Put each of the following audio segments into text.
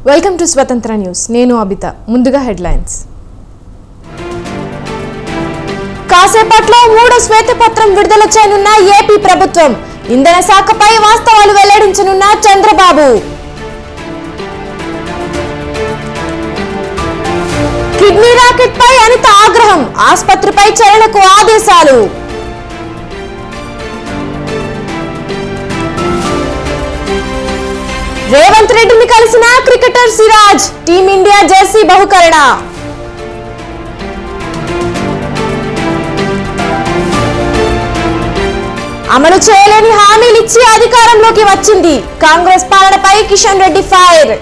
Welcome to స్వతంత్ర news. నేను అబిత. ముందుగా హెడ్లైన్స్. కాసేపట్లో 3వ శ్వేతపత్రం విడుదల చేయనున్న ఏపీ ప్రభుత్వం. ఇంధన శాఖపై వాస్తవాలు వెల్లడించనున్న చంద్రబాబు. కిడ్నీ రాకెట్ పై అనిత ఆగ్రహం. ఆసుపత్రిపై చర్యలకు ఆదేశాలు. రేవంత్ రెడ్డిని కలిసిన క్రికెటర్ సిరాజ్. టీమిండియా జెర్సీ బహుకరణ. అమలు చేయలేని హామీలిచ్చి అధికారంలోకి వచ్చింది. కాంగ్రెస్ పాలనపై కిషన్ రెడ్డి ఫైర్.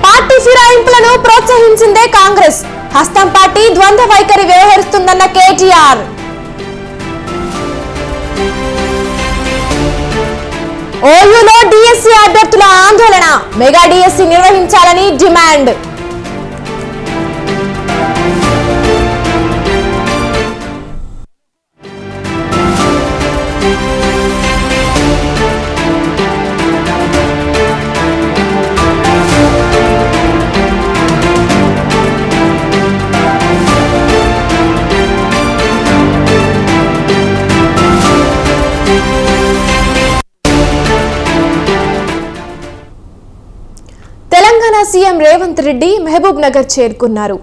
పార్టీ ఫిరాయింపులను ప్రోత్సహించిందే కాంగ్రెస్. హస్తం పార్టీ ద్వంద్వ వైఖరి వ్యవహరిస్తుందన్న కేటీఆర్. ఓయూలో డిఎస్సీ అభ్యర్థుల ఆందోళన. మెగా డిఎస్సీ నిర్వహించాలని డిమాండ్. సీఎం రేవంత్ రెడ్డి మహబూబ్ నగర్ చేరుకున్నారు.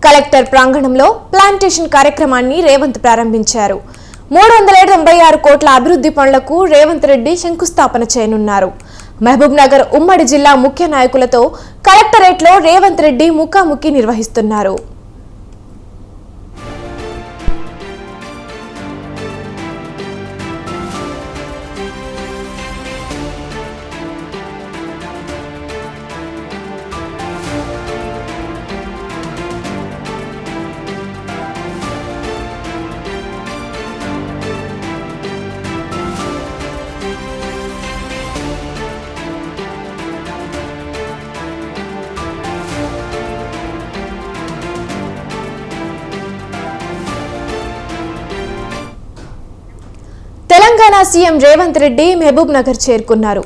కలెక్టర్ ప్రాంగణంలో ప్లాంటేషన్ కార్యక్రమాన్ని రేవంత్ ప్రారంభించారు. 396 కోట్ల అభివృద్ధి పనులకు రేవంత్ రెడ్డి శంకుస్థాపన చేయనున్నారు. మహబూబ్ నగర్ ఉమ్మడి జిల్లా ముఖ్య నాయకులతో కలెక్టరేట్లో రేవంత్ రెడ్డి ముఖాముఖి నిర్వహిస్తున్నారు. తెలంగాణ సీఎం రేవంత్ రెడ్డి మహబూబ్ నగర్ చేరుకున్నారు.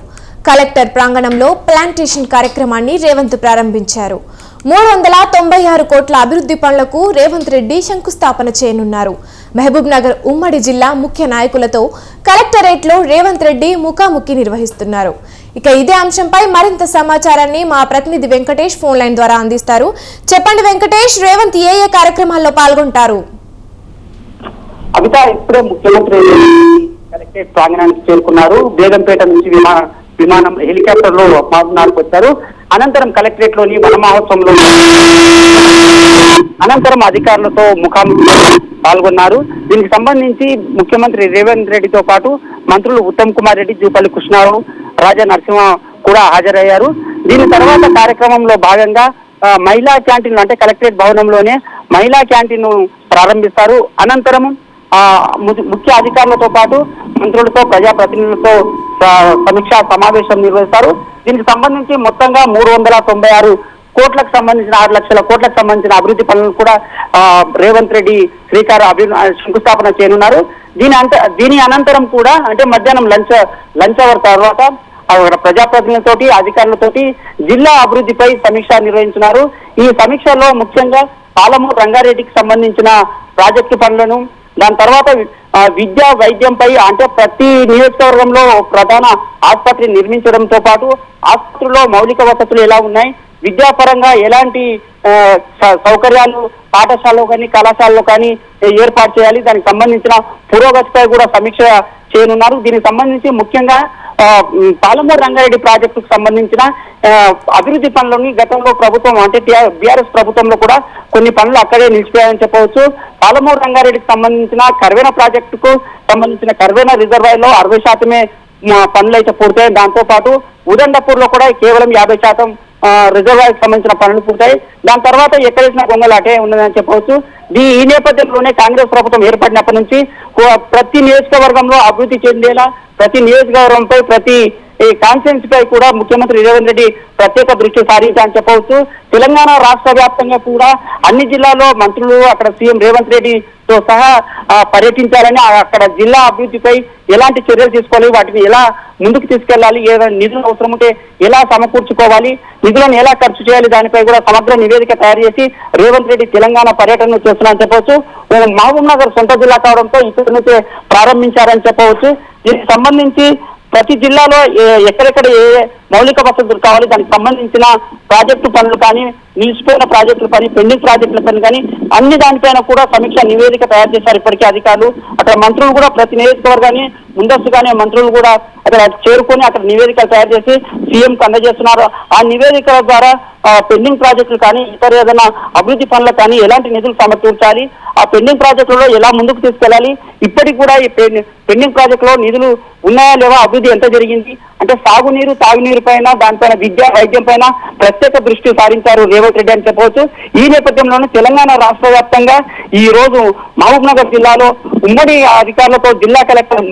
కలెక్టర్ ప్రాంగణంలో ప్లాంటేషన్ కార్యక్రమాన్ని రేవంత్ ప్రారంభించారు. 396 కోట్ల అభివృద్ధి పనులకు రేవంత్ రెడ్డి శంకుస్థాపన చేయనున్నారు. మహబూబ్ నగర్ ఉమ్మడి జిల్లా ముఖ్య నాయకులతో కలెక్టరేట్లో రేవంత్ రెడ్డి ముఖాముఖి నిర్వహిస్తున్నారు. ఇక ఇదే అంశంపై మరింత సమాచారాన్ని మా ప్రతినిధి వెంకటేష్ ఫోన్ లైన్ ద్వారా అందిస్తారు. చెప్పండి వెంకటేష్, రేవంత్ ఏ కార్యక్రమాల్లో పాల్గొంటారు? అబిత, ఇప్పుడే ముఖ్యమంత్రి కలెక్టరేట్ ప్రాంగణానికి చేరుకున్నారు. బేగంపేట నుంచి విమానం హెలికాప్టర్ లో మహబూబ్నగర్కు వచ్చారు. అనంతరం కలెక్టరేట్ లోని వన మహోత్సవంలో అనంతరం అధికారులతో ముఖాముఖి పాల్గొన్నారు. దీనికి సంబంధించి ముఖ్యమంత్రి రేవంత్ రెడ్డితో పాటు మంత్రులు ఉత్తమ్ కుమార్ రెడ్డి, జూపల్లి కృష్ణారావు, రాజా నరసింహ కూడా హాజరయ్యారు. దీని తర్వాత కార్యక్రమంలో భాగంగా మహిళా క్యాంటీన్ అంటే కలెక్టరేట్ భవనంలోనే మహిళా క్యాంటీన్ ప్రారంభిస్తారు. అనంతరం ముఖ్య అధికారులతో పాటు మంత్రులతో, ప్రజాప్రతినిధులతో సమీక్షా సమావేశం నిర్వహిస్తారు. దీనికి సంబంధించి మొత్తంగా 396 కోట్లకు సంబంధించిన 6 లక్షల కోట్లకు సంబంధించిన అభివృద్ధి పనులను కూడా రేవంత్ రెడ్డి శంకుస్థాపన చేయనున్నారు. దీని అనంతరం కూడా అంటే మధ్యాహ్నం లంచ్ అవర్ తర్వాత ప్రజాప్రతినిధులతోటి, అధికారులతోటి జిల్లా అభివృద్ధిపై సమీక్ష నిర్వహించున్నారు. ఈ సమీక్షలో ముఖ్యంగా పాలమూరు రంగారెడ్డికి సంబంధించిన ప్రాజెక్టు పనులను, దాని తర్వాత విద్యా వైద్యంపై అంటే ప్రతి నియోజకవర్గంలో ప్రధాన ఆసుపత్రి నిర్మించడంతో పాటు ఆసుపత్రిలో మౌలిక వసతులు ఎలా ఉన్నాయి, విద్యాపరంగా ఎలాంటి సౌకర్యాలు పాఠశాలలో కానీ కళాశాలలో కానీ ఏర్పాటు చేయాలి, దానికి సంబంధించిన పురోగతిపై కూడా సమీక్ష చేయనున్నారు. దీనికి సంబంధించి ముఖ్యంగా పాలమూరు రంగారెడ్డి ప్రాజెక్టుకు సంబంధించిన అభివృద్ధి పనులని గతంలో ప్రభుత్వం అంటే బీఆర్ఎస్ ప్రభుత్వంలో కూడా కొన్ని పనులు అక్కడే నిలిచిపోయాయని చెప్పవచ్చు. పాలమూరు రంగారెడ్డికి సంబంధించిన కర్వేన ప్రాజెక్టుకు సంబంధించిన కర్వేన రిజర్వాయర్ లో 60% పనులు అయితే పూర్తయి, దాంతో పాటు ఉదండపూర్ లో కూడా కేవలం 50% రిజర్వాయర్ కి సంబంధించిన పనులు పూర్తయి. దాని తర్వాత ఎక్కడేసిన గొంగలు అటే ఉన్నదని చెప్పవచ్చు. ఈ నేపథ్యంలోనే కాంగ్రెస్ ప్రభుత్వం ఏర్పడినప్పటి నుంచి ప్రతి నియోజకవర్గంలో అభివృద్ధి చెందేలా, ప్రతి నియోజకవర్గంపై ప్రతి ఈ కాన్ఫరెన్స్ పై కూడా ముఖ్యమంత్రి రేవంత్ రెడ్డి ప్రత్యేక దృష్టి సారించాలని చెప్పవచ్చు. తెలంగాణ రాష్ట్ర వ్యాప్తంగా కూడా అన్ని జిల్లాల్లో మంత్రులు అక్కడ సీఎం రేవంత్ రెడ్డితో సహా పర్యటించాలని, అక్కడ జిల్లా అభివృద్ధిపై ఎలాంటి చర్యలు తీసుకోవాలి, వాటిని ఎలా ముందుకు తీసుకెళ్లాలి, ఏదైనా నిధులు అవసరం ఉంటే ఎలా సమకూర్చుకోవాలి, నిధులను ఎలా ఖర్చు చేయాలి, దానిపై కూడా సమగ్ర నివేదిక తయారు చేసి రేవంత్ రెడ్డి తెలంగాణ పర్యటన చేస్తున్నారని చెప్పవచ్చు. మహబూబ్ నగర్ సొంత జిల్లా కావడంతో ఇక్కడి నుంచే ప్రారంభించారని చెప్పవచ్చు. దీనికి సంబంధించి ప్రతి జిల్లాలో ఎక్కడెక్కడ ఏ మౌలిక వసతులు కావాలి, దానికి సంబంధించిన ప్రాజెక్టు పనులు కానీ, నిలిచిపోయిన ప్రాజెక్టుల పని, పెండింగ్ ప్రాజెక్టుల పని కానీ అన్ని దానిపైన కూడా సమీక్ష నివేదిక తయారు చేశారు ఇప్పటికే అధికారులు. అక్కడ మంత్రులు కూడా ప్రతి నియోజకవర్గాన్ని ముందస్తుగానే మంత్రులు కూడా అక్కడ చేరుకొని అక్కడ నివేదికలు తయారు చేసి సీఎంకు అందజేస్తున్నారు. ఆ నివేదికల ద్వారా పెండింగ్ ప్రాజెక్టులు కానీ ఇతర ఏదైనా అభివృద్ధి పనులకు కానీ ఎలాంటి నిధులు సమకూర్చాలి, ఆ పెండింగ్ ప్రాజెక్టులలో ఎలా ముందుకు తీసుకెళ్లాలి, ఇప్పటికి కూడా ఈ పెండింగ్ ప్రాజెక్టులో నిధులు ఉన్నాయా లేవా, అభివృద్ధి ఎంత జరిగింది అంటే సాగునీరు, తాగునీరు పైన, దానిపైన విద్య, వైద్యం పైన ప్రత్యేక దృష్టి సారించారు రేవంత్ రెడ్డి అని చెప్పవచ్చు. ఈ నేపథ్యంలోనే తెలంగాణ రాష్ట్ర వ్యాప్తంగా ఈ రోజు మహబూబ్ నగర్ జిల్లాలో ఉమ్మడి అధికారులతో జిల్లా కలెక్టర్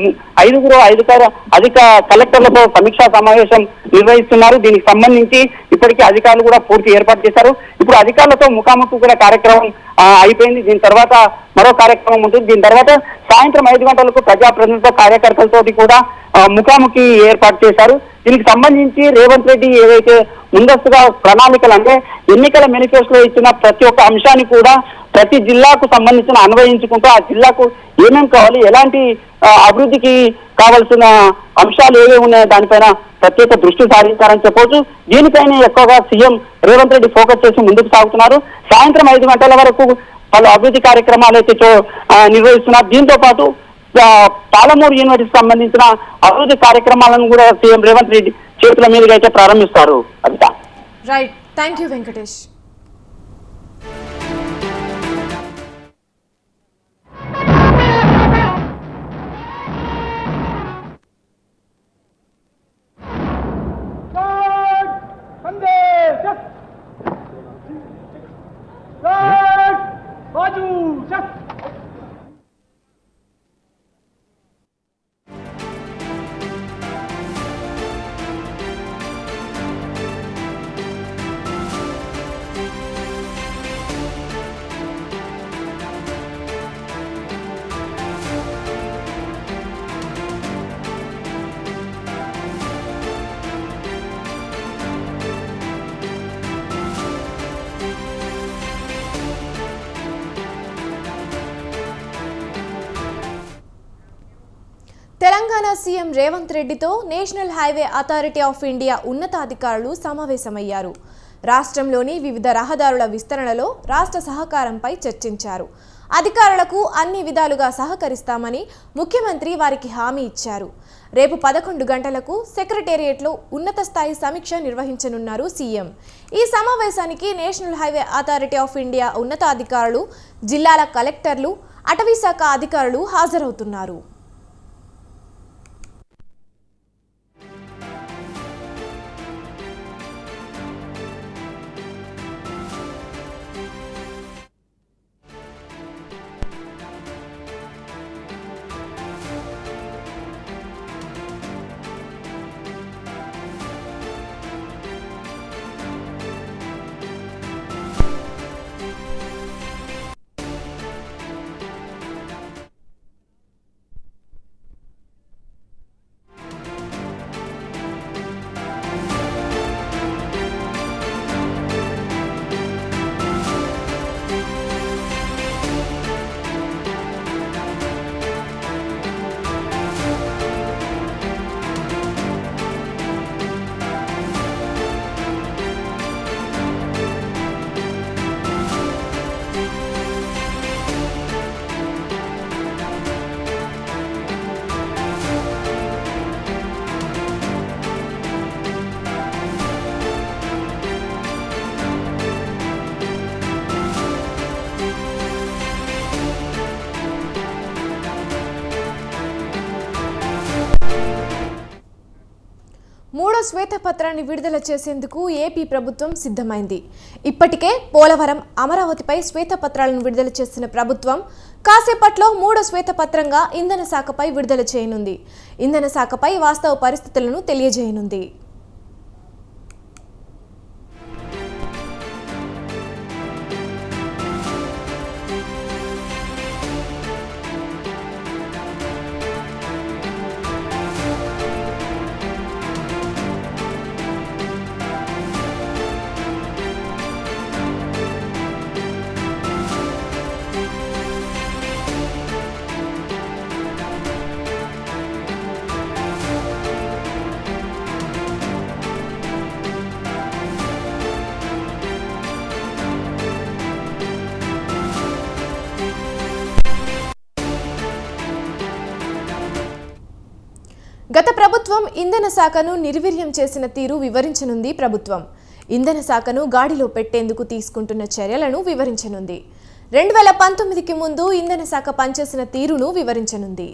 ఐదు అధిక కలెక్టర్లతో సమీక్షా సమావేశం నిర్వహిస్తున్నారు. దీనికి సంబంధించి ఇప్పటికీ అధికారులు కూడా పూర్తి ఏర్పాటు చేశారు. ఇప్పుడు అధికారులతో ముఖాముఖి కూడా కార్యక్రమం అయిపోయింది. దీని తర్వాత మరో కార్యక్రమం ఉంటుంది. దీని తర్వాత సాయంత్రం 5 గంటలకు ప్రజాప్రతినిధులతో, కార్యకర్తలతోటి కూడా ముఖాముఖి ఏర్పాటు చేశారు. దీనికి సంబంధించి రేవంత్ రెడ్డి ఏదైతే ముందస్తుగా ప్రణాళికలు అంటే ఎన్నికల మేనిఫెస్టోలో ఇచ్చిన ప్రతి ఒక్క అంశాన్ని కూడా ప్రతి జిల్లాకు సంబంధించిన అన్వయించుకుంటూ ఆ జిల్లాకు ఏమేమి కావాలి, ఎలాంటి అభివృద్ధికి కావాల్సిన అంశాలు ఏవే ఉన్నాయో దానిపైన ప్రత్యేక దృష్టి సారించారని చెప్పవచ్చు. దీనిపైన ఎక్కువగా సీఎం రేవంత్ రెడ్డి ఫోకస్ చేసి ముందుకు సాగుతున్నారు. సాయంత్రం 5 గంటల వరకు పలు అభివృద్ధి కార్యక్రమాలు అయితే నిర్వహిస్తున్నారు. దీంతో పాటు పాలమూరు యూనివర్సిటీకి సంబంధించిన అభివృద్ధి కార్యక్రమాలను కూడా సీఎం రేవంత్ రెడ్డి చేతుల మీదుగా అయితే ప్రారంభిస్తారు. అదితా right, thank you Venkatesh. Telangana CM Revanth రెడ్డితో National Highway Authority of India ఉన్నతాధికారులు సమావేశమయ్యారు. రాష్ట్రంలోని వివిధ రహదారుల విస్తరణలో రాష్ట్ర సహకారంపై చర్చించారు. అధికారులకు అన్ని విధాలుగా సహకరిస్తామని ముఖ్యమంత్రి వారికి హామీ ఇచ్చారు. రేపు 11 గంటలకు సెక్రటేరియట్లో ఉన్నత స్థాయి సమీక్ష నిర్వహించనున్నారు సీఎం. ఈ సమావేశానికి national Highway Authority of India ఉన్నతాధికారులు, జిల్లాల కలెక్టర్లు, అటవీశాఖ అధికారులు హాజరవుతున్నారు. మూడో శ్వేతపత్రాన్ని విడుదల చేసేందుకు ఏపీ ప్రభుత్వం సిద్ధమైంది. ఇప్పటికే పోలవరం, అమరావతిపై శ్వేతపత్రాలను విడుదల చేసిన ప్రభుత్వం కాసేపట్లో మూడో శ్వేతపత్రంగా ఇంధన శాఖపై విడుదల చేయనుంది. ఇంధన శాఖపై వాస్తవ పరిస్థితులను తెలియజేయనుంది. గత ప్రభుత్వం ఇంధన శాఖను నిర్వీర్యం చేసిన తీరు వివరించనుంది. ప్రభుత్వం ఇంధన శాఖను గాడిలో పెట్టేందుకు తీసుకుంటున్న చర్యలను వివరించనుంది. 2019కి ముందు ఇంధన శాఖ పనిచేసిన తీరును వివరించనుంది.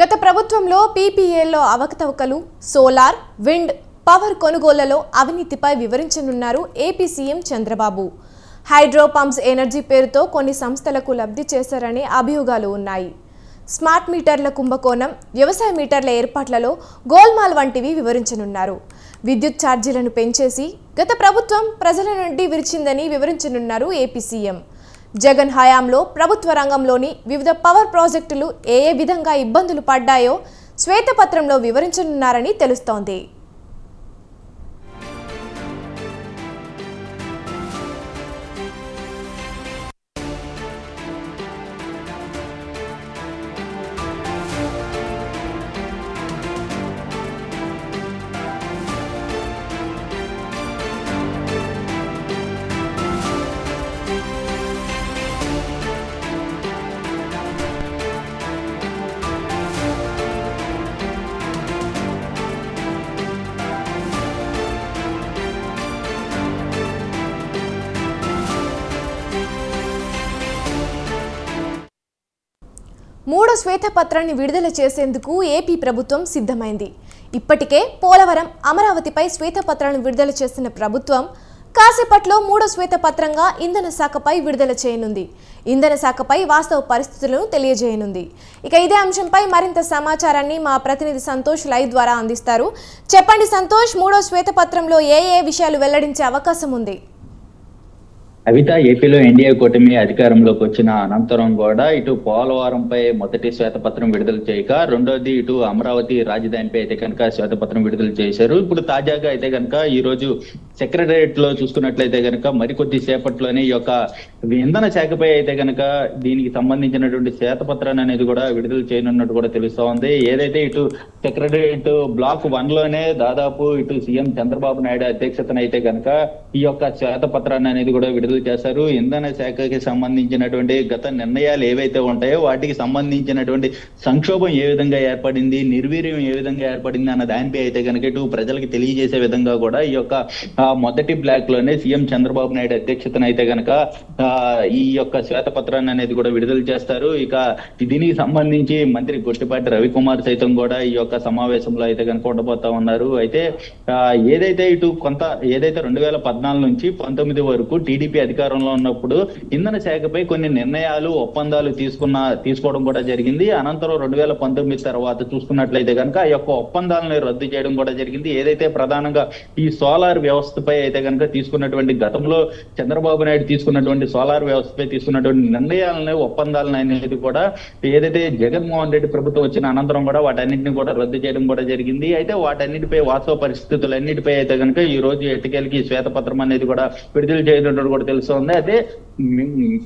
గత ప్రభుత్వంలో పీపీఏలో అవకతవకలు, సోలార్, విండ్ పవర్ కొనుగోళ్లలో అవినీతిపై వివరించనున్నారు AP CM Chandrababu. Hydro pumps energy పేరుతో కొన్ని సంస్థలకు లబ్ధి చేశారనే అభియోగాలు ఉన్నాయి. స్మార్ట్ మీటర్ల కుంభకోణం, వ్యవసాయ మీటర్ల ఏర్పాట్లలో గోల్మాల్ వంటివి వివరించనున్నారు. విద్యుత్ ఛార్జీలను పెంచేసి గత ప్రభుత్వం ప్రజల నుండి విరిచిందని వివరించనున్నారు ఏపీ సీఎం. జగన్ హయాంలో ప్రభుత్వ రంగంలోని వివిధ పవర్ ప్రాజెక్టులు ఏ విధంగా ఇబ్బందులు పడ్డాయో శ్వేతపత్రంలో వివరించనున్నారని తెలుస్తోంది. మూడో శ్వేతపత్రాన్ని విడుదల చేసేందుకు ఏపీ ప్రభుత్వం సిద్ధమైంది. ఇప్పటికే పోలవరం, అమరావతిపై శ్వేతపత్రాలను విడుదల చేసిన ప్రభుత్వం కాసేపట్లో మూడో శ్వేతపత్రంగా ఇంధన శాఖపై విడుదల చేయనుంది. ఇంధన శాఖపై వాస్తవ పరిస్థితులను తెలియజేయనుంది. ఇక ఇదే అంశంపై మరింత సమాచారాన్ని మా ప్రతినిధి సంతోష్ లైవ్ ద్వారా అందిస్తారు. చెప్పండి సంతోష్, మూడో శ్వేతపత్రంలో ఏ విషయాలు వెల్లడించే అవకాశం ఉంది? అవిత, ఏపీలో ఎన్డీఏ కూటమి అధికారంలోకి వచ్చిన అనంతరం కూడా ఇటు పోలవరంపై మొదటి శ్వేతపత్రం విడుదల చేయక, రెండోది ఇటు అమరావతి రాజధానిపై అయితే కనుక శ్వేతపత్రం విడుదల చేశారు. ఇప్పుడు తాజాగా అయితే కనుక ఈ రోజు సెక్రటరియట్ లో చూసుకున్నట్లయితే కనుక మరికొద్ది సేపట్లోనే ఈ యొక్క ఇంధన శాఖపై అయితే కనుక దీనికి సంబంధించినటువంటి శ్వేతపత్రాన్ని అనేది కూడా విడుదల చేయనున్నట్టు కూడా తెలుస్తా ఉంది. ఏదైతే ఇటు సెక్రటరియట్ బ్లాక్ 1 లోనే దాదాపు ఇటు సీఎం చంద్రబాబు నాయుడు అధ్యక్షతన అయితే కనుక ఈ యొక్క శ్వేతపత్రాన్ని అనేది కూడా విడుదల చేశారు. ఇంధన శాఖకి సంబంధించినటువంటి గత నిర్ణయాలు ఏవైతే ఉంటాయో వాటికి సంబంధించినటువంటి సంక్షోభం ఏ విధంగా ఏర్పడింది, నిర్వీర్యం ఏ విధంగా ఏర్పడింది అన్న దానిపై అయితే కనుక ఇటు ప్రజలకు తెలియజేసే విధంగా కూడా ఈ యొక్క మొదటి బ్లాక్ లోనే సీఎం చంద్రబాబు నాయుడు అధ్యక్షతన అయితే కనుక ఈ యొక్క శ్వేతపత్రాన్ని అనేది కూడా విడుదల చేస్తారు. ఇక దీనికి సంబంధించి మంత్రి గొట్టిపాటి రవికుమార్ సైతం కూడా ఈ యొక్క సమావేశంలో అయితే కనుక ఉండబోతా ఉన్నారు. అయితే ఏదైతే 2014 నుంచి 19 వరకు టీడీపీ అధికారంలో ఉన్నప్పుడు ఇంధన శాఖపై కొన్ని నిర్ణయాలు, ఒప్పందాలు తీసుకోవడం కూడా జరిగింది. అనంతరం 2019 తర్వాత చూసుకున్నట్లయితే కనుక ఆ యొక్క ఒప్పందాలను రద్దు చేయడం కూడా జరిగింది. ఏదైతే ప్రధానంగా ఈ సోలార్ వ్యవస్థ వ్యవస్థపై అయితే కనుక తీసుకున్నటువంటి గతంలో చంద్రబాబు నాయుడు తీసుకున్నటువంటి సోలార్ వ్యవస్థపై తీసుకున్నటువంటి నిర్ణయాలని ఒప్పందాలను అనేది కూడా ఏదైతే జగన్మోహన్ రెడ్డి ప్రభుత్వం వచ్చిన అనంతరం కూడా వాటన్నింటినీ కూడా రద్దు చేయడం కూడా జరిగింది. అయితే వాటన్నిటిపై వాస్తవ పరిస్థితులన్నిటిపై అయితే కనుక ఈ రోజు ఎట్టకేలకి శ్వేతపత్రం అనేది కూడా విడుదల చేయనున్నట్టు కూడా తెలుస్తోంది. అయితే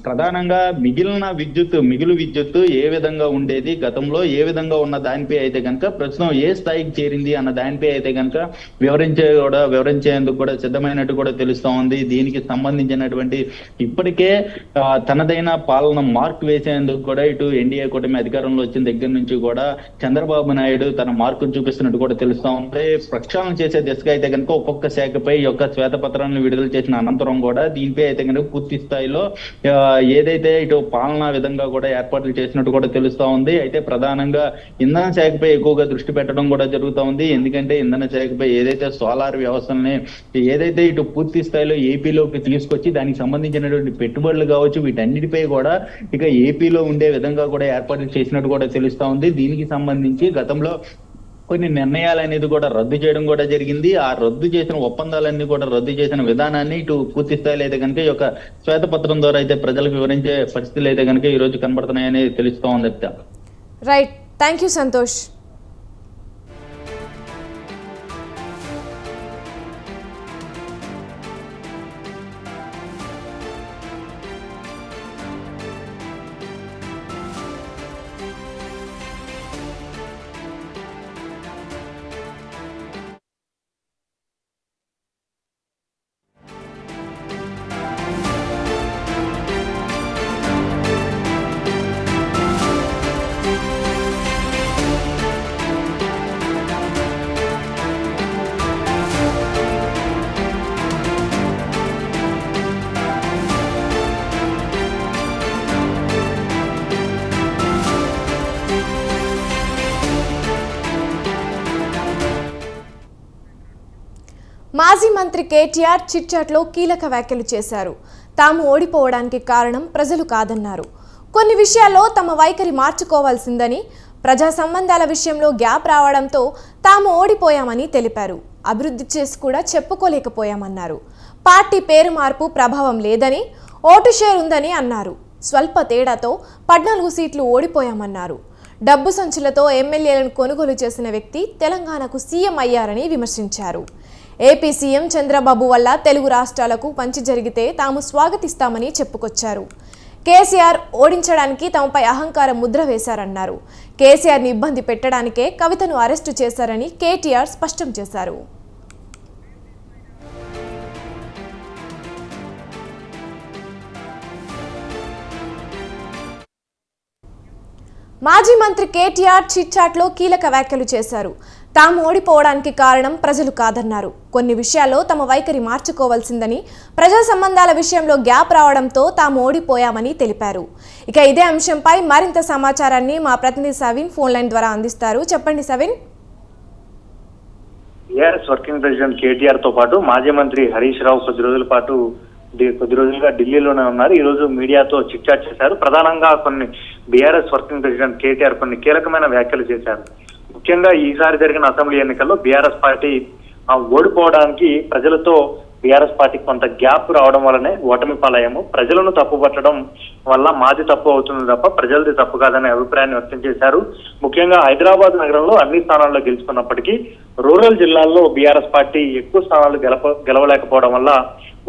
ప్రధానంగా మిగులు విద్యుత్తు ఏ విధంగా ఉండేది, గతంలో ఏ విధంగా ఉన్న దానిపై అయితే కనుక ప్రస్తుతం ఏ స్థాయికి చేరింది అన్న దానిపై అయితే కనుక వివరించేందుకు కూడా సిద్ధమైనట్టు కూడా తెలుస్తా ఉంది. దీనికి సంబంధించినటువంటి ఇప్పటికే తనదైన పాలన మార్క్ వేసేందుకు కూడా ఇటు ఎన్డీఏ కూటమి అధికారంలో వచ్చిన దగ్గర నుంచి కూడా చంద్రబాబు నాయుడు తన మార్కును చూపిస్తున్నట్టు కూడా తెలుస్తా ఉంది. ప్రక్షాళన చేసే దిశగా అయితే కనుక ఒక్కొక్క శాఖపై యొక్క శ్వేతపత్రాలను విడుదల చేసిన అనంతరం కూడా దీనిపై అయితే కనుక పూర్తి స్థాయిలో ఏదైతే ఇటు పాలనా విధంగా కూడా ఏర్పాట్లు చేసినట్టు కూడా తెలుస్తా ఉంది. అయితే ప్రధానంగా ఇంధన శాఖపై ఎక్కువగా దృష్టి పెట్టడం కూడా జరుగుతూ ఉంది. ఎందుకంటే ఇంధన శాఖపై ఏదైతే సోలార్ వ్యవస్థల్ని ఏదైతే ఇటు పూర్తి స్థాయిలో ఏపీలోకి తీసుకొచ్చి దానికి సంబంధించినటువంటి పెట్టుబడులు కావచ్చు వీటన్నిటిపై కూడా ఇక ఏపీలో ఉండే విధంగా కూడా ఏర్పాట్లు చేసినట్టు కూడా తెలుస్తా ఉంది. దీనికి సంబంధించి గతంలో కొన్ని నిర్ణయాలు అనేది కూడా రద్దు చేయడం కూడా జరిగింది. ఆ రద్దు చేసిన ఒప్పందాలన్నీ కూడా రద్దు చేసిన విధానాన్ని ఇటు పూర్తి స్థాయిలో అయితే కనుక ఈ యొక్క శ్వేతపత్రం ద్వారా అయితే ప్రజలకు వివరించే పరిస్థితులు అయితే కనుక ఈ రోజు కనబడుతున్నాయని తెలుస్తూ ఉంది. Right, thank you Santosh. మాజీ మంత్రి కేటీఆర్ చిట్చాట్లో కీలక వ్యాఖ్యలు చేశారు. తాము ఓడిపోవడానికి కారణం ప్రజలు కాదన్నారు. కొన్ని విషయాల్లో తమ వైఖరి మార్చుకోవాల్సిందని, ప్రజా సంబంధాల విషయంలో గ్యాప్ రావడంతో తాము ఓడిపోయామని తెలిపారు. అభివృద్ధి చేసి కూడా చెప్పుకోలేకపోయామన్నారు. పార్టీ పేరు మార్పు ప్రభావం లేదని, ఓటు షేర్ ఉందని అన్నారు. స్వల్ప తేడాతో 14 సీట్లు ఓడిపోయామన్నారు. డబ్బు సంచులతో ఎమ్మెల్యేలను కొనుగోలు చేసిన వ్యక్తి తెలంగాణకు సీఎం అయ్యారని విమర్శించారు. ఏపీ సీఎం చంద్రబాబు వల్ల తెలుగు రాష్ట్రాలకు మంచి జరిగితే తాము స్వాగతిస్తామని చెప్పుకొచ్చారు. కేసీఆర్ ఓడించడానికి తమపై అహంకారం ముద్ర వేశారన్నారు. కేసీఆర్ని ఇబ్బంది పెట్టడానికే కవితను అరెస్టు చేశారని కేటీఆర్ స్పష్టం చేశారు. మాజీ మంత్రి కేటీఆర్ చిట్చాట్లో కీలక వ్యాఖ్యలు చేశారు. తాము ఓడిపోవడానికి కారణం ప్రజలు కాదన్నారు. కొన్ని విషయాల్లో తమ వైఖరి మార్చుకోవాల్సిందని, ప్రజా సంబంధాల విషయంలో గ్యాప్ రావడంతో తాము ఓడిపోయామని తెలిపారు. ఇక ఇదే అంశంపై మరింత సమాచారాన్ని మా ప్రతినిధి సవిన్ ఫోన్ లైన్ ద్వారా అందిస్తారు. చెప్పండి సవిన్. టీఆర్ఎస్ వర్కింగ్ ప్రెసిడెంట్ కేటీఆర్ తో పాటు మాజీ మంత్రి హరీష్ రావు కొద్ది రోజులుగా ఢిల్లీలోనే ఉన్నారు. ఈ రోజు మీడియాతో చిట్చాట్ చేశారు. ప్రధానంగా కొన్ని బీఆర్ఎస్ వర్కింగ్ ప్రెసిడెంట్ కేటీఆర్ కొన్ని కీలకమైన వ్యాఖ్యలు చేశారు. ముఖ్యంగా ఈసారి జరిగిన అసెంబ్లీ ఎన్నికల్లో బీఆర్ఎస్ పార్టీ ఓడిపోవడానికి ప్రజలతో బీఆర్ఎస్ పార్టీకి కొంత గ్యాప్ రావడం వల్లనే ఓటమి పాలయ్యాము. ప్రజలను తప్పుపట్టడం వల్ల మాది తప్పు అవుతుంది తప్ప ప్రజలది తప్పు కాదనే అభిప్రాయాన్ని వ్యక్తం చేశారు. ముఖ్యంగా హైదరాబాద్ నగరంలో అన్ని స్థానాల్లో గెలుచుకున్నప్పటికీ రూరల్ జిల్లాల్లో బీఆర్ఎస్ పార్టీ ఎక్కువ స్థానాలు గెలవలేకపోవడం వల్ల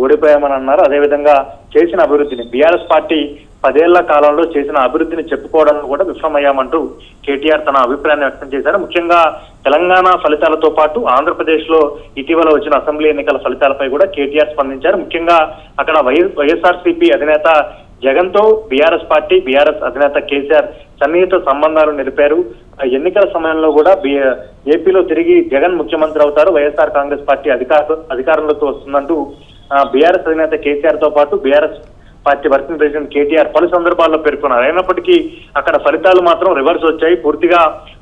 ఓడిపోయామని అన్నారు. అదేవిధంగా చేసిన అభివృద్ధిని బీఆర్ఎస్ పార్టీ 10 ఏళ్ల కాలంలో చేసిన అభివృద్ధిని చెప్పుకోవడంలో కూడా విఫలమయ్యామంటూ కేటీఆర్ తన అభిప్రాయాన్ని వ్యక్తం చేశారు. ముఖ్యంగా తెలంగాణ ఫలితాలతో పాటు ఆంధ్రప్రదేశ్ లో ఇటీవల వచ్చిన అసెంబ్లీ ఎన్నికల ఫలితాలపై కూడా కేటీఆర్ స్పందించారు. ముఖ్యంగా అక్కడ వైఎస్ఆర్సీపీ అధినేత జగన్ తో బీఆర్ఎస్ అధినేత కేసీఆర్ సన్నిహిత సంబంధాలు నిలిపారు. ఎన్నికల సమయంలో కూడా ఏపీలో తిరిగి జగన్ ముఖ్యమంత్రి అవుతారు, వైఎస్ఆర్ కాంగ్రెస్ పార్టీ అధికారంలోకి వస్తుందంటూ బీఆర్ఎస్ అధినేత కేసీఆర్ తో పాటు BRS party working president KTR పలు సందర్భాల్లో పేర్కొన్నారు. అయినప్పటికీ అక్కడ ఫలితాలు మాత్రం రివర్స్ వచ్చాయి.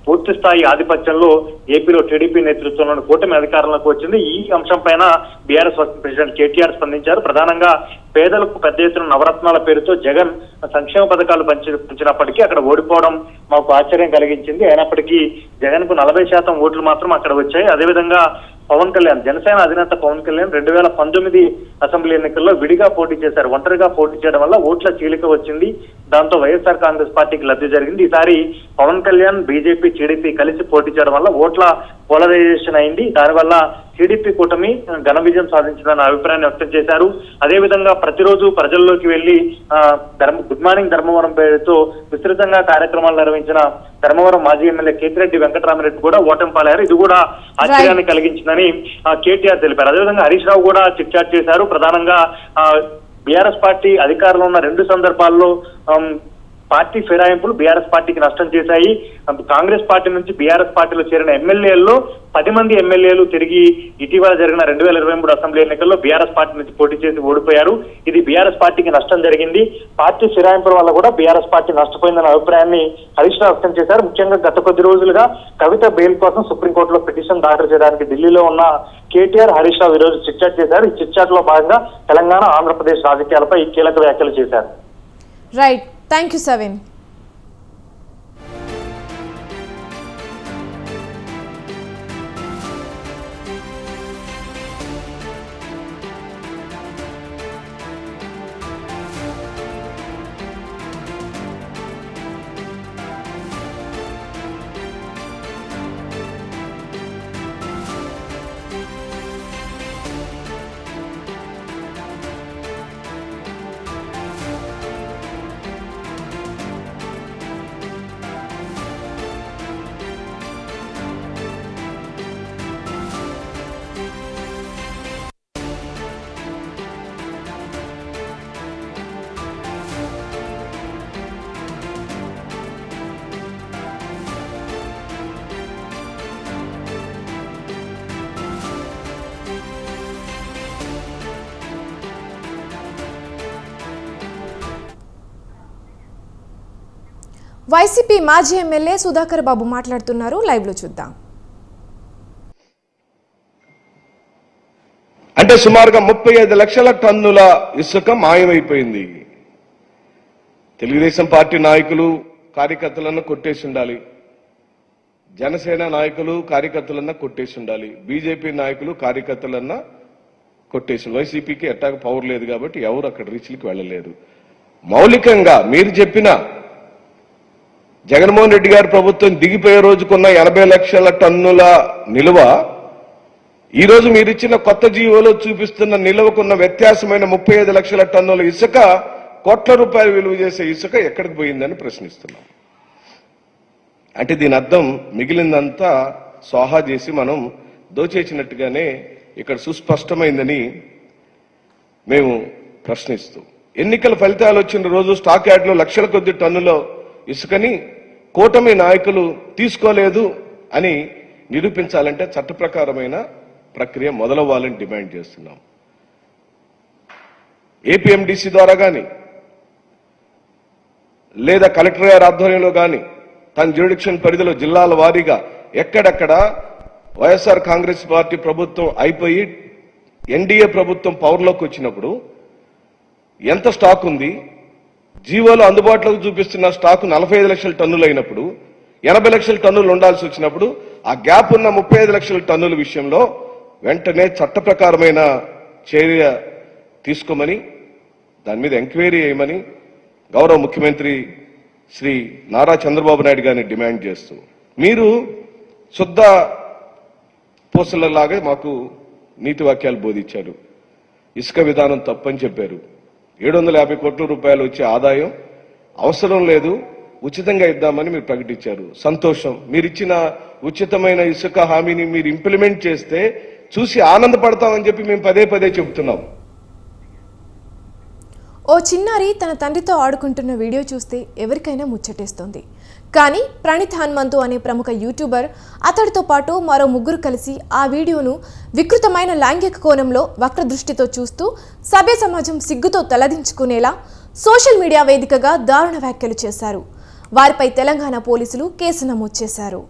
పూర్తి స్థాయి ఆధిపత్యంలో ఏపీలో టీడీపీ నేతృత్వంలోని కూటమి అధికారంలోకి వచ్చింది. ఈ అంశం పైన బీఆర్ఎస్ వర్కింగ్ ప్రెసిడెంట్ కేటీఆర్ స్పందించారు. ప్రధానంగా పేదలకు పెద్ద ఎత్తున నవరత్నాల పేరుతో జగన్ సంక్షేమ పథకాలు పంచినప్పటికీ అక్కడ ఓడిపోవడం మాకు ఆశ్చర్యం కలిగించింది. అయినప్పటికీ జగన్ కు 40% ఓట్లు మాత్రం అక్కడ వచ్చాయి. అదేవిధంగా పవన్ కళ్యాణ్, జనసేన అధినేత పవన్ కళ్యాణ్ 2019 అసెంబ్లీ ఎన్నికల్లో విడిగా పోటీ చేశారు. ఒంటరిగా పోటీ చేయడం వల్ల ఓట్ల చీలిక వచ్చింది. దాంతో వైఎస్ఆర్ కాంగ్రెస్ పార్టీకి లబ్ధి జరిగింది. ఈసారి పవన్ కళ్యాణ్, బీజేపీ, టీడీపీ కలిసి పోటీ చేయడం వల్ల ఓట్ల పోలరైజేషన్ అయింది. దానివల్ల టీడీపీ కూటమి ఘన విజయం సాధించిందన్న అభిప్రాయాన్ని వ్యక్తం చేశారు. అదేవిధంగా ప్రతిరోజు ప్రజల్లోకి వెళ్లి గుడ్ మార్నింగ్ ధర్మవరం పేరుతో విస్తృతంగా కార్యక్రమాలు నిర్వహించిన ధర్మవరం మాజీ ఎమ్మెల్యే కేతిరెడ్డి వెంకటరామరెడ్డి కూడా ఓటమి పాలయ్యారు. ఇది కూడా ఆశ్చర్యాన్ని కలిగించిందని కేటీఆర్ తెలిపారు. అదేవిధంగా హరీష్ రావు కూడా చిట్ చాట్ చేశారు. ప్రధానంగా బీఆర్ఎస్ పార్టీ అధికారంలో ఉన్న 2 సందర్భాల్లో పార్టీ ఫిరాయింపులు బీఆర్ఎస్ పార్టీకి నష్టం చేశాయి. కాంగ్రెస్ పార్టీ నుంచి బీఆర్ఎస్ పార్టీలో చేరిన ఎమ్మెల్యేల్లో 10 మంది ఎమ్మెల్యేలు తిరిగి ఇటీవల జరిగిన 2023 అసెంబ్లీ ఎన్నికల్లో బీఆర్ఎస్ పార్టీ నుంచి పోటీ చేసి ఓడిపోయారు. ఇది బీఆర్ఎస్ పార్టీకి నష్టం జరిగింది. పార్టీ ఫిరాయింపుల వల్ల కూడా బీఆర్ఎస్ పార్టీ నష్టపోయిందన్న అభిప్రాయాన్ని హరీష్ రావు వ్యక్తం చేశారు. ముఖ్యంగా గత కొద్ది రోజులుగా కవిత బెయిల్ కోసం సుప్రీంకోర్టులో పిటిషన్ దాఖలు చేయడానికి ఢిల్లీలో ఉన్న కేటీఆర్, హరీష్ రావు ఈ రోజు చిట్ చాట్ చేశారు. ఈ చిట్ చాట్ లో భాగంగా తెలంగాణ, ఆంధ్రప్రదేశ్ రాజకీయాలపై కీలక వ్యాఖ్యలు చేశారు. Right, thank you సవిన్. వైసీపీ మాజీ ఎమ్మెల్యే సుధాకర్ బాబు మాట్లాడుతున్నారు. లైవ్ లో చూద్దాం. అంటే సుమారుగా 35 లక్షల టన్నుల ఇసుక మాయమైపోయింది. తెలుగుదేశం పార్టీ నాయకులు కార్యకర్తలను కొట్టేసి ఉండాలి, జనసేన నాయకులు కార్యకర్తలన్నా కొట్టేసి ఉండాలి, బీజేపీ నాయకులు కార్యకర్తలన్నా కొట్టేసి. వైసీపీకి ఎట్టాగ పవర్ లేదు కాబట్టి ఎవరు అక్కడ రీచ్లకి వెళ్ళలేరు. మౌలికంగా మీరు చెప్పిన జగన్మోహన్ రెడ్డి గారి ప్రభుత్వం దిగిపోయే రోజుకున్న 80 లక్షల టన్నుల నిల్వ ఈ రోజు మీరిచ్చిన కొత్త జీవోలో చూపిస్తున్న నిల్వకున్న వ్యత్యాసమైన 35 లక్షల టన్నుల ఇసుక, కోట్ల రూపాయలు విలువ చేసే ఇసుక ఎక్కడికి పోయిందని ప్రశ్నిస్తున్నాం. అంటే దీని అర్థం మిగిలిందంతా స్వాహా చేసి మనం దోచేసినట్టుగానే ఇక్కడ సుస్పష్టమైందని మేము ప్రశ్నిస్తూ, ఎన్నికల ఫలితాలు వచ్చిన రోజు స్టాక్ యార్డ్లో లక్షల కొద్ది టన్నుల ఇసుకని కూటమి నాయకులు తీసుకోలేదు అని నిరూపించాలంటే చట్ట ప్రకారమైన ప్రక్రియ మొదలవ్వాలని డిమాండ్ చేస్తున్నాం. ఏపీఎండిసి ద్వారా కానీ లేదా కలెక్టర్ గారి ఆధ్వర్యంలో కానీ తన జ్యూరిడిక్షన్ పరిధిలో జిల్లాల వారీగా ఎక్కడెక్కడ వైఎస్ఆర్ కాంగ్రెస్ పార్టీ ప్రభుత్వం అయిపోయి ఎన్డీఏ ప్రభుత్వం పవర్లోకి వచ్చినప్పుడు ఎంత స్టాక్ ఉంది, జీవోలో అందుబాటులోకి చూపిస్తున్న స్టాకు 45 లక్షల టన్నులు అయినప్పుడు 80 లక్షల టన్నులు ఉండాల్సి వచ్చినప్పుడు ఆ గ్యాప్ ఉన్న 35 లక్షల టన్నుల విషయంలో వెంటనే చట్ట ప్రకారమైన చర్య తీసుకోమని, దాని మీద ఎంక్వైరీ చేయమని గౌరవ ముఖ్యమంత్రి శ్రీ నారా చంద్రబాబు నాయుడు గారిని డిమాండ్ చేస్తూ, మీరు శుద్ధ పూసలలాగా మాకు నీతి వాక్యాలు బోధించారు. ఇసుక విధానం తప్పని చెప్పారు. 750 కోట్ల రూపాయలు వచ్చే ఆదాయం అవసరం లేదు, ఉచితంగా ఇద్దామని మీరు ప్రకటించారు. సంతోషం. మీరిచ్చిన ఉచితమైన ఇసుక హామీని మీరు ఇంప్లిమెంట్ చేస్తే చూసి ఆనందపడతామని చెప్పి మేము పదే పదే చెబుతున్నాం. ఓ చిన్నారి తన తండ్రితో ఆడుకుంటున్న వీడియో చూస్తే ఎవరికైనా ముచ్చటేస్తోంది. కానీ ప్రణీత్ హనుమంతు అనే ప్రముఖ యూట్యూబర్, అతడితో పాటు మరో 3 కలిసి ఆ వీడియోను వికృతమైన లైంగిక కోణంలో వక్ర దృష్టితో చూస్తూ సభ్య సమాజం సిగ్గుతో తలదించుకునేలా సోషల్ మీడియా వేదికగా దారుణ వ్యాఖ్యలు చేశారు. వారిపై తెలంగాణ పోలీసులు కేసు నమోదు చేశారు.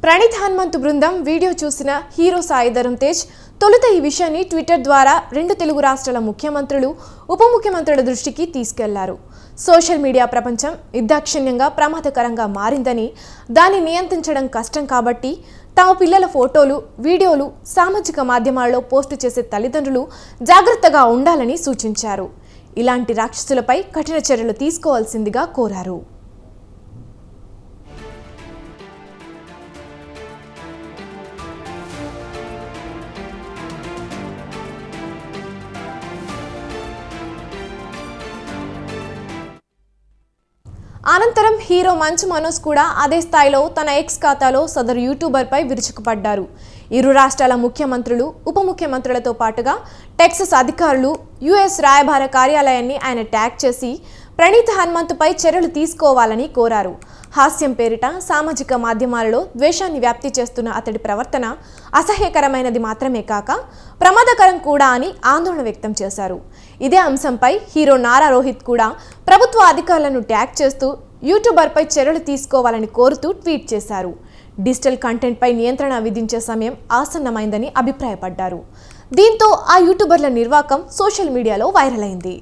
ప్రణీత్ హనుమంతు బృందం వీడియో చూసిన హీరో సాయి ధరమ్ తేజ్ తొలుత ఈ విషయాన్ని ట్విట్టర్ ద్వారా 2 తెలుగు రాష్ట్రాల ముఖ్యమంత్రులు, ఉప ముఖ్యమంత్రుల దృష్టికి తీసుకెళ్లారు. సోషల్ మీడియా ప్రపంచం నిర్దాక్షిణ్యంగా ప్రమాదకరంగా మారిందని, దాన్ని నియంత్రించడం కష్టం కాబట్టి తమ పిల్లల ఫోటోలు, వీడియోలు సామాజిక మాధ్యమాల్లో పోస్టు చేసే తల్లిదండ్రులు జాగ్రత్తగా ఉండాలని సూచించారు. ఇలాంటి రాక్షసులపై కఠిన చర్యలు తీసుకోవాల్సిందిగా కోరారు. అనంతరం హీరో మంచు మనోజ్ కూడా అదే స్థాయిలో తన ఎక్స్ ఖాతాలో సదరు యూట్యూబర్పై విరుచుకుపడ్డారు. ఇరు రాష్ట్రాల ముఖ్యమంత్రులు, ఉప ముఖ్యమంత్రులతో పాటుగా టెక్సస్ అధికారులు, యుఎస్ రాయబార కార్యాలయాన్ని ఆయన ట్యాగ్ చేసి ప్రణీత్ హనుమంతుపై చర్యలు తీసుకోవాలని కోరారు. హాస్యం పేరిట సామాజిక మాధ్యమాలలో ద్వేషాన్ని వ్యాప్తి చేస్తున్న అతడి ప్రవర్తన అసహ్యకరమైనది మాత్రమే కాక ప్రమాదకరం కూడా అని ఆందోళన వ్యక్తం చేశారు. ఇదే అంశంపై హీరో నారా రోహిత్ కూడా ప్రభుత్వ అధికారులను ట్యాగ్ చేస్తూ యూట్యూబర్పై చర్యలు తీసుకోవాలని కోరుతూ ట్వీట్ చేశారు. డిజిటల్ కంటెంట్పై నియంత్రణ విధించే సమయం ఆసన్నమైందని అభిప్రాయపడ్డారు. దీంతో ఆ యూట్యూబర్ల నిర్వాకం సోషల్ మీడియాలో వైరల్ అయింది.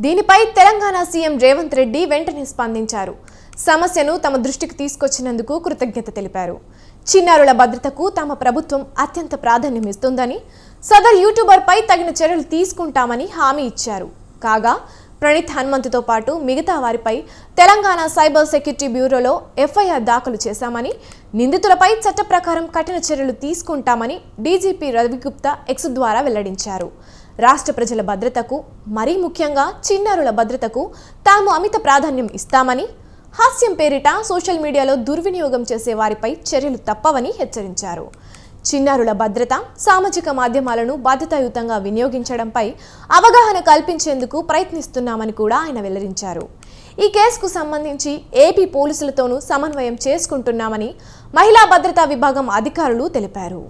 దీనిపై తెలంగాణ సీఎం రేవంత్ రెడ్డి వెంటనే స్పందించారు. సమస్యను తమ దృష్టికి తీసుకొచ్చినందుకు కృతజ్ఞత తెలిపారు. చిన్నారుల భద్రతకు తమ ప్రభుత్వం అత్యంత ప్రాధాన్యం ఇస్తుందని, సదర్ యూట్యూబర్పై తగిన చర్యలు తీసుకుంటామని హామీ ఇచ్చారు. కాగా ప్రణీత్ హనుమంతుతో పాటు మిగతా వారిపై తెలంగాణ సైబర్ సెక్యూరిటీ బ్యూరోలో ఎఫ్ఐఆర్ దాఖలు చేశామని, నిందితులపై చట్ట ప్రకారం కఠిన చర్యలు తీసుకుంటామని డీజీపీ రవిగుప్తా ఎక్స్ ద్వారా వెల్లడించారు. రాష్ట్ర ప్రజల భద్రతకు, మరీ ముఖ్యంగా చిన్నారుల భద్రతకు తాము అమిత ప్రాధాన్యం ఇస్తామని, హాస్యం పేరిట సోషల్ మీడియాలో దుర్వినియోగం చేసే వారిపై చర్యలు తప్పవని హెచ్చరించారు. చిన్నారుల భద్రత, సామాజిక మాధ్యమాలను బాధ్యతాయుతంగా వినియోగించడంపై అవగాహన కల్పించేందుకు ప్రయత్నిస్తున్నామని కూడా ఆయన వెల్లడించారు. ఈ కేసుకు సంబంధించి ఏపీ పోలీసులతోనూ సమన్వయం చేసుకుంటున్నామని మహిళా భద్రతా విభాగం అధికారులు తెలిపారు.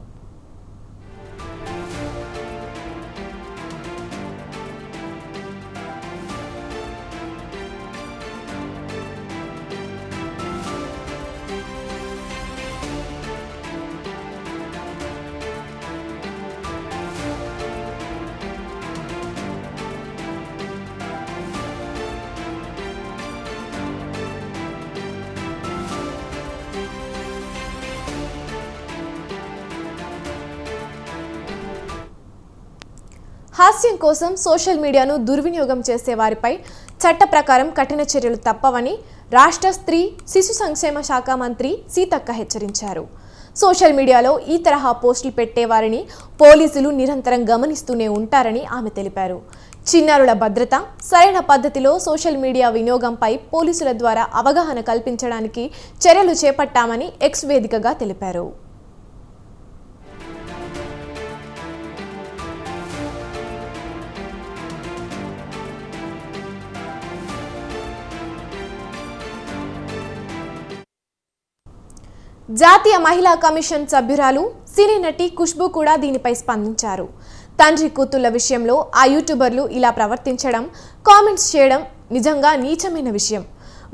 హాస్యం కోసం సోషల్ మీడియాను దుర్వినియోగం చేసే వారిపై చట్ట ప్రకారం కఠిన చర్యలు తప్పవని రాష్ట్ర స్త్రీ శిశు సంక్షేమ శాఖ మంత్రి సీతక్క హెచ్చరించారు. సోషల్ మీడియాలో ఈ తరహా పోస్టులు పెట్టేవారిని పోలీసులు నిరంతరం గమనిస్తూనే ఉంటారని ఆమె తెలిపారు. చిన్నారుల భద్రత, సరైన పద్ధతిలో సోషల్ మీడియా వినియోగంపై పోలీసుల ద్వారా అవగాహన కల్పించడానికి చర్యలు చేపట్టామని ఎక్స్ వేదికగా తెలిపారు. జాతీయ మహిళా కమిషన్ సభ్యురాలు సినీ నటి ఖుష్బూ కూడా దీనిపై స్పందించారు. తండ్రి కూతుళ్ల విషయంలో ఆ యూట్యూబర్లు ఇలా ప్రవర్తించడం, కామెంట్స్ చేయడం నిజంగా నీచమైన విషయం.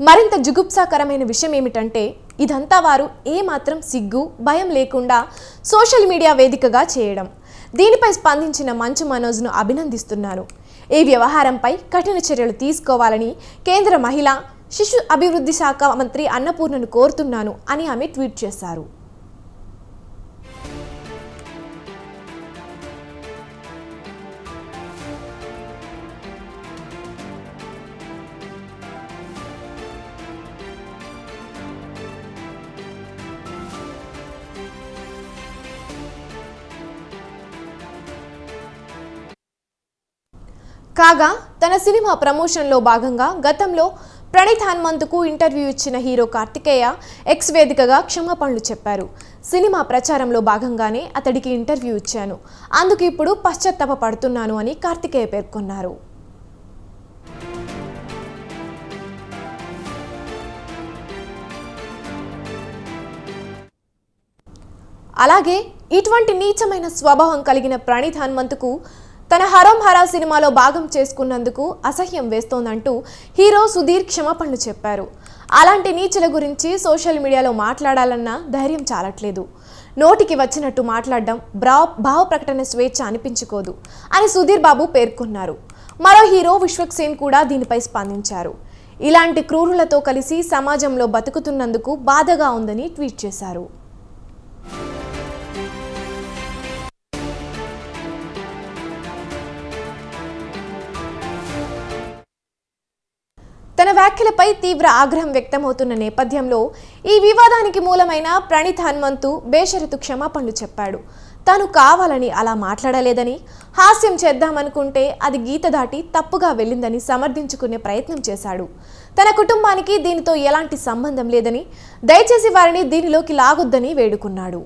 మరింత జుగుప్సాకరమైన విషయం ఏమిటంటే ఇదంతా వారు ఏమాత్రం సిగ్గు, భయం లేకుండా సోషల్ మీడియా వేదికగా చేయడం. దీనిపై స్పందించిన మంచు మనోజ్ను అభినందిస్తున్నాను. ఈ వ్యవహారంపై కఠిన చర్యలు తీసుకోవాలని కేంద్ర మహిళా శిశు అభివృద్ధి శాఖ మంత్రి అన్నపూర్ణను కోరుతున్నాను అని ఆమె ట్వీట్ చేశారు. కాగా తన సినిమా ప్రమోషన్లో భాగంగా గతంలో ప్రణీత్ హనుమంతుకు ఇంటర్వ్యూ ఇచ్చిన హీరో కార్తికేయ ఎక్స్ వేదికగా క్షమాపణలు చెప్పారు. సినిమా ప్రచారంలో భాగంగానే అతడికి ఇంటర్వ్యూ ఇచ్చాను, అందుకు ఇప్పుడు పశ్చాత్తాప పడుతున్నాను అని కార్తికేయ పేర్కొన్నారు. అలాగే ఇటువంటి నీచమైన స్వభావం కలిగిన ప్రణీత్ హనుమంతుకు తన హరోం హరా సినిమాలో భాగం చేసుకున్నందుకు అసహ్యం వేస్తోందంటూ హీరో సుధీర్ క్షమాపణలు చెప్పారు. అలాంటి నీచుల గురించి సోషల్ మీడియాలో మాట్లాడాలన్న ధైర్యం చాలట్లేదు. నోటికి వచ్చినట్టు మాట్లాడడం భావ ప్రకటన స్వేచ్ఛ అనిపించుకోదు అని సుధీర్ బాబు పేర్కొన్నారు. మరో హీరో విశ్వక్సేన్ కూడా దీనిపై స్పందించారు. ఇలాంటి క్రూరులతో కలిసి సమాజంలో బతుకుతున్నందుకు బాధగా ఉందని ట్వీట్ చేశారు. తన వ్యాఖ్యలపై తీవ్ర ఆగ్రహం వ్యక్తమవుతున్న నేపథ్యంలో ఈ వివాదానికి మూలమైన ప్రణీత్ హనుమంతు బేషరతు క్షమాపణలు చెప్పాడు. తాను కావాలని అలా మాట్లాడలేదని, హాస్యం చేద్దామనుకుంటే అది గీత దాటి తప్పుగా వెళ్ళిందని సమర్థించుకునే ప్రయత్నం చేశాడు. తన కుటుంబానికి దీనితో ఎలాంటి సంబంధం లేదని, దయచేసి వారిని దీనిలోకి లాగొద్దని వేడుకున్నాడు.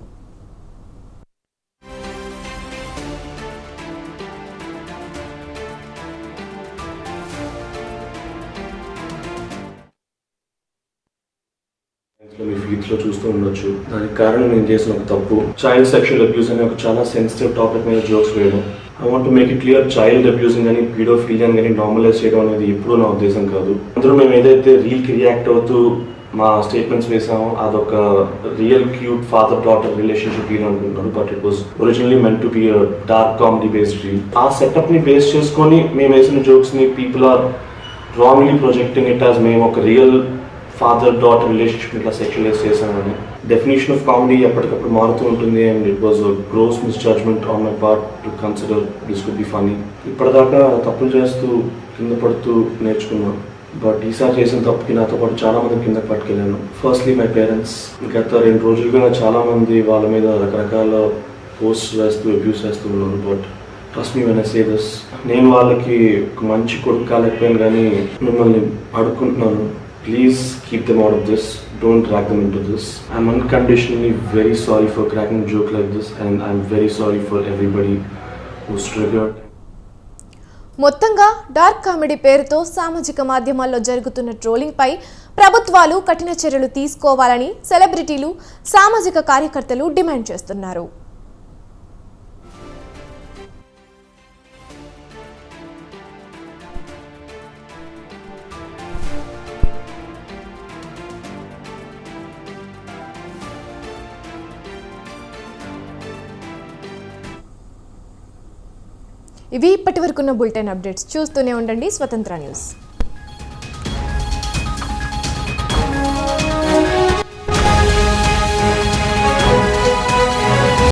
మీ ఫీడ్స్ లో చూస్తూ ఉండొచ్చు. దానికి కారణం నేను చేసిన ఒక తప్పు, చైల్డ్ సెక్షువల్ అబ్యూస్ అనే ఒక చాలా సెన్సిటివ్ టాపిక్ మీద జోక్స్ వేయడం. I want to make it clear, child abusing కానీ పీడోఫిలియా కానీ నార్మలైజ్ చేయడం అనేది ఎప్పుడూ నా ఉద్దేశం కాదు. అందులో మేము ఏదైతే రీల్కి రియాక్ట్ అవుతూ మా స్టేట్మెంట్స్ వేసామో అదొక real cute father daughter relationship reel అనుకుంటున్నాను. But it was originally meant to be a dark comedy based reel. ఆ సెటప్ ని బేస్ చేసుకొని మేము వేసిన జోక్స్ ని people are wrongly projecting it as మేము ఒక రియల్ ఫాదర్ డాటర్ రిలేషన్షిప్ ఇట్లా సెక్షువలైజ్ చేశామని. డెఫినేషన్ ఆఫ్ కామెడీ ఎప్పటికప్పుడు మారుతూ ఉంటుంది. And it was a gross misjudgment on my part to consider this could be funny. ఇప్పటిదాకా తప్పులు చేస్తూ కింద పడుతూ నేర్చుకున్నాను. బట్ ఈసారి చేసిన తప్పుకి నాతో పాటు చాలా మంది కిందకి పట్టుకెళ్ళాను. Firstly my parents. గత 2 రోజులుగా చాలా మంది వాళ్ళ మీద రకరకాల పోస్ట్ వేస్తూ అబ్యూస్ చేస్తూ ఉన్నారు. But trust me when I say this, నేను వాళ్ళకి ఒక మంచి కొడుకు కాలేకపోయాను, కానీ మిమ్మల్ని అడుక్కుంటున్నాను, please keep them out of this. Don't drag them into this. I'm unconditionally very sorry for cracking a joke like this, and I'm very sorry for everybody who's triggered. మొత్తంగా dark comedy పేరుతో సామాజిక మాధ్యమాల్లో జరుగుతున్న trolling పై ప్రభుత్వాలు కఠిన చర్యలు తీసుకోవాలని సెలబ్రిటీలు, సామాజిక కార్యకర్తలు డిమాండ్ చేస్తున్నారు. ఇవి ఇప్పటివరకున్న బులెటిన్ అప్డేట్స్. చూస్తూనే ఉండండి స్వతంత్ర న్యూస్.